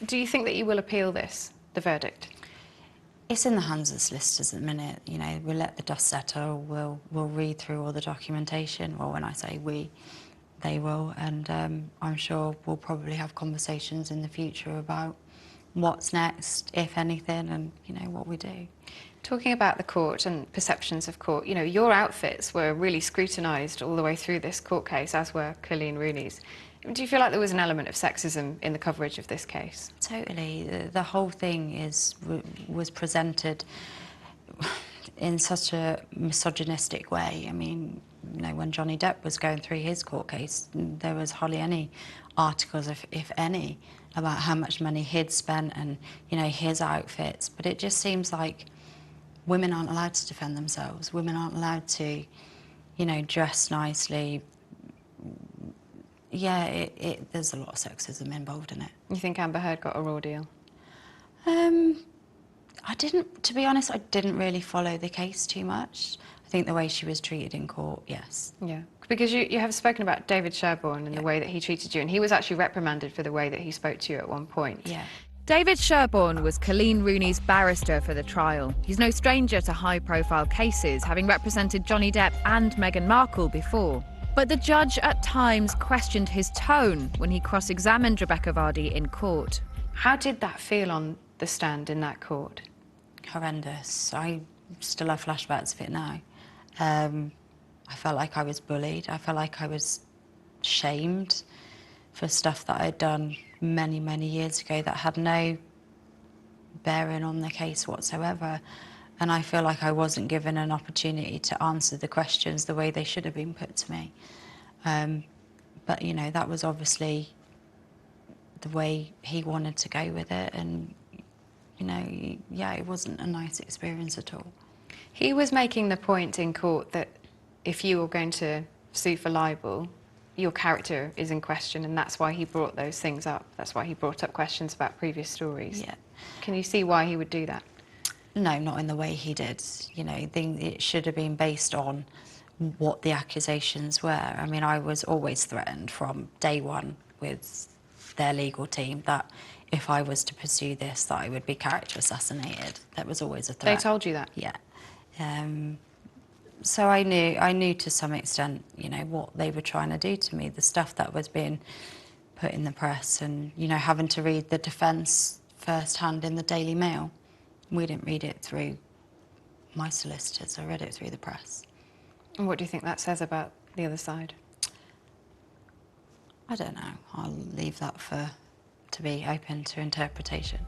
Do you think that you will appeal this, the verdict? It's in the hands of solicitors at the minute. You know, we'll let the dust settle. We'll read through all the documentation. Well, when I say we, they will, and I'm sure we'll probably have conversations in the future about what's next, if anything, and you know what we do. Talking about the court and perceptions of court, you know, your outfits were really scrutinised all the way through this court case, as were Coleen Rooney's. Do you feel like there was an element of sexism in the coverage of this case? Totally. The whole thing was presented in such a misogynistic way. I mean, you know, when Johnny Depp was going through his court case, there was hardly any articles, if any, about how much money he'd spent and, you know, his outfits. But it just seems like women aren't allowed to defend themselves. Women aren't allowed to, you know, dress nicely. Yeah, there's a lot of sexism involved in it. You think Amber Heard got a raw deal? To be honest, I didn't really follow the case too much. I think the way she was treated in court, yes. Yeah, because you have spoken about David Sherborne and the way that he treated you, and he was actually reprimanded for the way that he spoke to you at one point. Yeah. David Sherborne was Coleen Rooney's barrister for the trial. He's no stranger to high-profile cases, having represented Johnny Depp and Meghan Markle before. But the judge at times questioned his tone when he cross-examined Rebekah Vardy in court. How did that feel on the stand in that court? Horrendous. I still have flashbacks of it now. I felt like I was bullied. I felt like I was shamed for stuff that I'd done many, many years ago that had no bearing on the case whatsoever. And I feel like I wasn't given an opportunity to answer the questions the way they should have been put to me. But, you know, that was obviously the way he wanted to go with it. And, you know, yeah, it wasn't a nice experience at all. He was making the point in court that if you were going to sue for libel, your character is in question, and that's why he brought those things up. That's why he brought up questions about previous stories. Yeah. Can you see why he would do that? No, not in the way he did. You know, I think it should have been based on what the accusations were. I mean, I was always threatened from day one with their legal team that if I was to pursue this, that I would be character assassinated. That was always a threat. They told you that? Yeah. So I knew to some extent, you know, what they were trying to do to me, the stuff that was being put in the press, and, you know, having to read the defence firsthand in the Daily Mail. We didn't read it through my solicitors, I read it through the press. And what do you think that says about the other side? I don't know, I'll leave that to be open to interpretation.